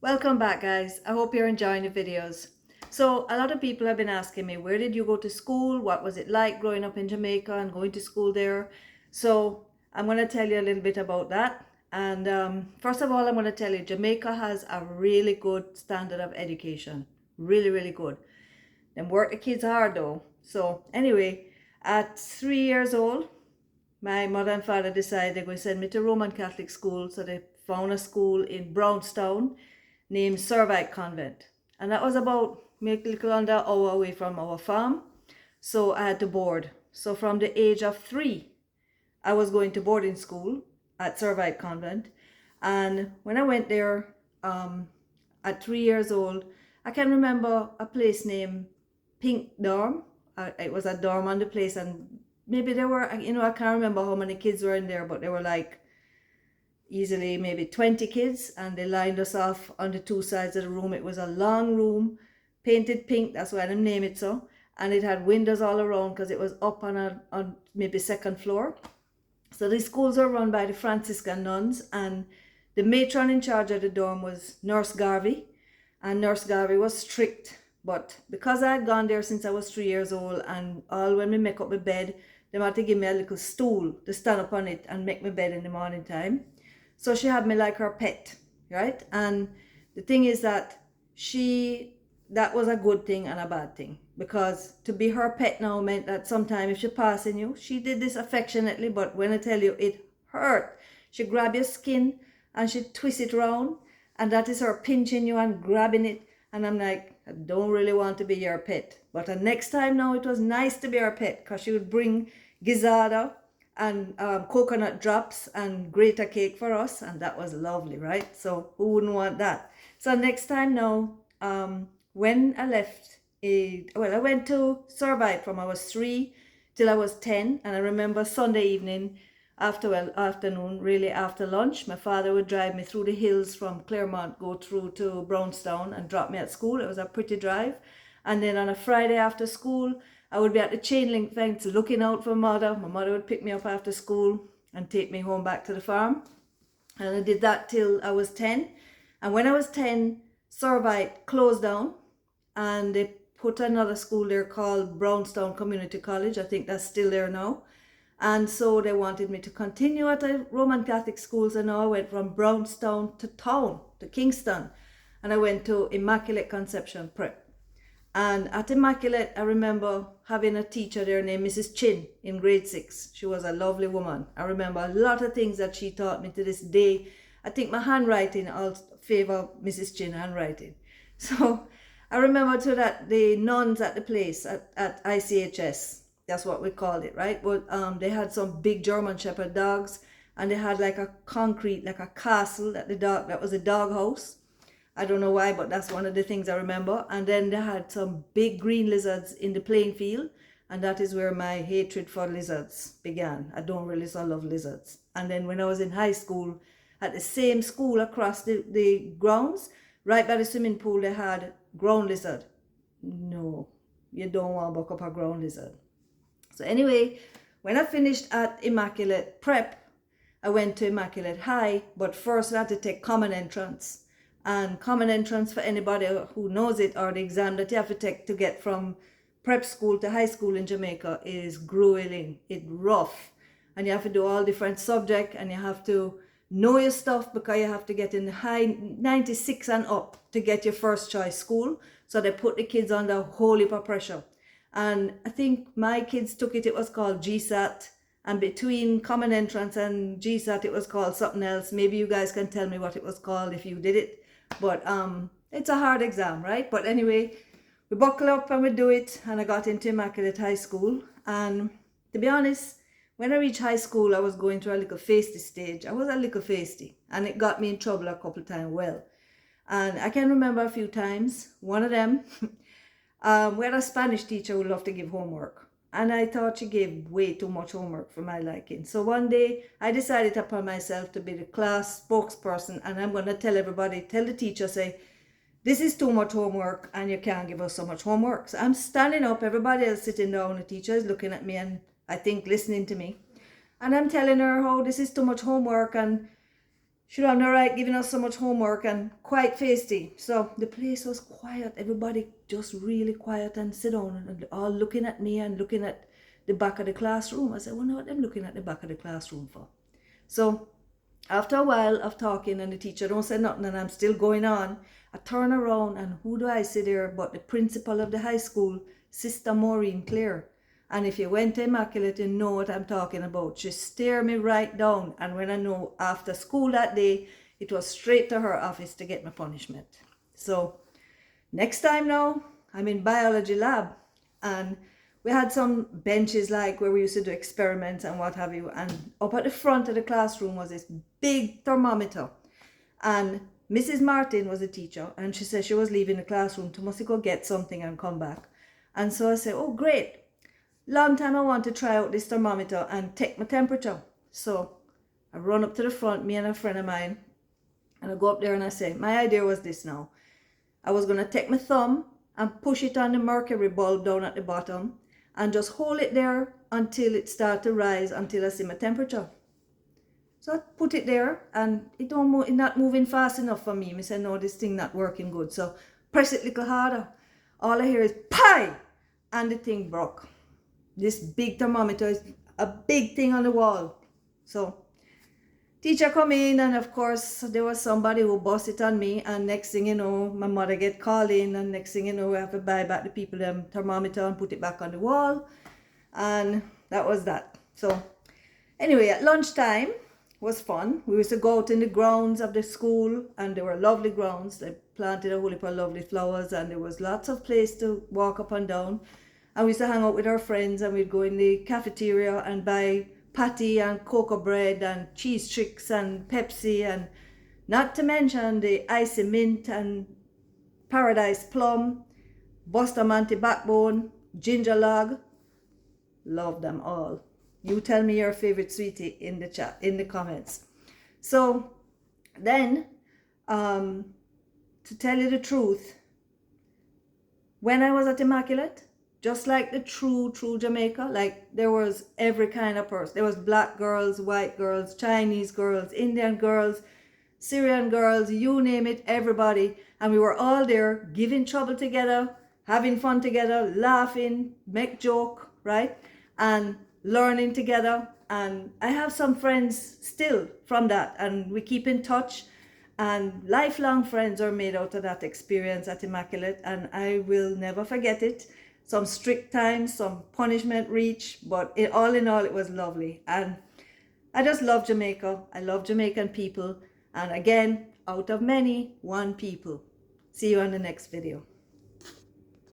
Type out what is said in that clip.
Welcome back, guys. I hope you're enjoying the videos. So a lot of people have been asking me, where did you go to school? What was it like growing up in Jamaica and going to school there? So I'm going to tell you a little bit about that. And first of all, I'm going to tell you, Jamaica has a really good standard of education. Really, really good. Them work the kids hard though. So anyway, at 3 years old, my mother and father decided they're going to send me to Roman Catholic school. So they found a school in Brownstown named Servite Convent. And that was about maybe a little under an hour away from our farm. So I had to board. So from the age of 3, I was going to boarding school at Servite Convent. And when I went there at 3 years old, I can remember a place named Pink Dorm. It was a dorm on the place, and maybe there were, I can't remember how many kids were in there, but there were like easily maybe 20 kids, and they lined us off on the two sides of the room. It was a long room, painted pink, that's why they named it so, and it had windows all around because it was up on maybe second floor. So these schools are run by the Franciscan nuns, and the matron in charge of the dorm was Nurse Garvey, and Nurse Garvey was strict. But because I had gone there since I was 3 years old, and all when we make up my bed, they had to give me a little stool to stand up on it and make my bed in the morning time. So she had me like her pet, right? And the thing is that that was a good thing and a bad thing, because to be her pet now meant that sometimes if she passing you, she did this affectionately, but when I tell you it hurt, she grab your skin and she twist it round, and that is her pinching you and grabbing it. And I'm like, I don't really want to be your pet. But the next time now, it was nice to be her pet, because she would bring gizzardo and coconut drops and grater cake for us, and that was lovely, right? So who wouldn't want that? So next time now, when I left, I went to Servite from I was 3 till I was 10, and I remember Sunday evening, afternoon, really after lunch, my father would drive me through the hills from Claremont, go through to Brownstown and drop me at school. It was a pretty drive. And then on a Friday after school, I would be at the chain link fence looking out for mother. My mother would pick me up after school and take me home back to the farm. And I did that till I was 10. And when I was 10, Servite closed down, and they put another school there called Brownstown Community College. I think that's still there now. And so they wanted me to continue at a Roman Catholic school. So now I went from Brownstown to town, to Kingston. And I went to Immaculate Conception Prep. And at Immaculate, I remember having a teacher there named Mrs. Chin in grade 6. She was a lovely woman. I remember a lot of things that she taught me to this day. I think my handwriting also favor Mrs. Chin handwriting. So I remember too that the nuns at the place at ICHS, that's what we called it, right? But they had some big German Shepherd dogs, and they had like a concrete, like a castle that was a dog house. I don't know why, but that's one of the things I remember. And then they had some big green lizards in the playing field, and that is where my hatred for lizards began. I don't really love lizards. And then when I was in high school, at the same school across the grounds, right by the swimming pool, they had ground lizard. No, you don't want to buck up a ground lizard. So anyway, when I finished at Immaculate Prep, I went to Immaculate High, but first I had to take common entrance. And common entrance, for anybody who knows it, or the exam that you have to take to get from prep school to high school in Jamaica, is grueling. It's rough. And you have to do all different subjects, and you have to know your stuff, because you have to get in high 96 and up to get your first choice school. So they put the kids under a whole heap of pressure. And I think my kids took it was called GSAT. And between common entrance and GSAT, it was called something else. Maybe you guys can tell me what it was called if you did it. But it's a hard exam, right? But anyway, we buckle up and we do it. And I got into Immaculate High School. And to be honest, when I reached high school, I was going through a little feisty stage. I was a little feisty, and it got me in trouble a couple of times. Well, and I can remember a few times. One of them, we had a Spanish teacher who loved to give homework. And I thought she gave way too much homework for my liking. So one day I decided upon myself to be the class spokesperson, and I'm going to tell everybody, tell the teacher, say, this is too much homework and you can't give us so much homework. So I'm standing up, everybody else sitting down, the teacher is looking at me and I think listening to me. And I'm telling her how this is too much homework, and she don't have no right giving us so much homework and quite feisty. So the place was quiet. Everybody just really quiet and sit down and all looking at me and looking at the back of the classroom. I said, wonder what them looking at the back of the classroom for. So after a while of talking and the teacher don't say nothing and I'm still going on, I turn around and who do I see there but the principal of the high school, Sister Maureen Clare. And if you went to Immaculate, you know what I'm talking about. She stared me right down. And when I know after school that day, it was straight to her office to get my punishment. So next time now, I'm in biology lab. And we had some benches like where we used to do experiments and what have you. And up at the front of the classroom was this big thermometer. And Mrs. Martin was a teacher. And she said she was leaving the classroom to must go get something and come back. And so I said, oh, great. Long time I want to try out this thermometer and take my temperature. So I run up to the front, me and a friend of mine, and I go up there and I say, my idea was this now. I was going to take my thumb and push it on the mercury bulb down at the bottom and just hold it there until it starts to rise until I see my temperature. So I put it there and it not moving fast enough for me. I said, no, this thing not working good. So press it a little harder. All I hear is, pie! And the thing broke. This big thermometer is a big thing on the wall. So teacher come in and of course there was somebody who bossed it on me and next thing you know my mother get called in and next thing you know we have to buy back the people them thermometer and put it back on the wall and that was that. So anyway, at lunchtime was fun. We used to go out in the grounds of the school and there were lovely grounds. They planted a whole heap of lovely flowers and there was lots of place to walk up and down. And we used to hang out with our friends and we'd go in the cafeteria and buy patty and cocoa bread and cheese tricks and Pepsi and not to mention the icy mint and paradise plum, Bustamante backbone, ginger log. Love them all. You tell me your favorite sweetie in the chat, in the comments. So then, to tell you the truth, when I was at Immaculate, just like the true Jamaica, like there was every kind of person. There was black girls, white girls, Chinese girls, Indian girls, Syrian girls, you name it, everybody. And we were all there giving trouble together, having fun together, laughing, make joke, right? And learning together. And I have some friends still from that and we keep in touch. And lifelong friends are made out of that experience at Immaculate and I will never forget it. Some strict times, some punishment reach, but all in all, it was lovely. And I just love Jamaica. I love Jamaican people. And again, out of many, one people. See you on the next video.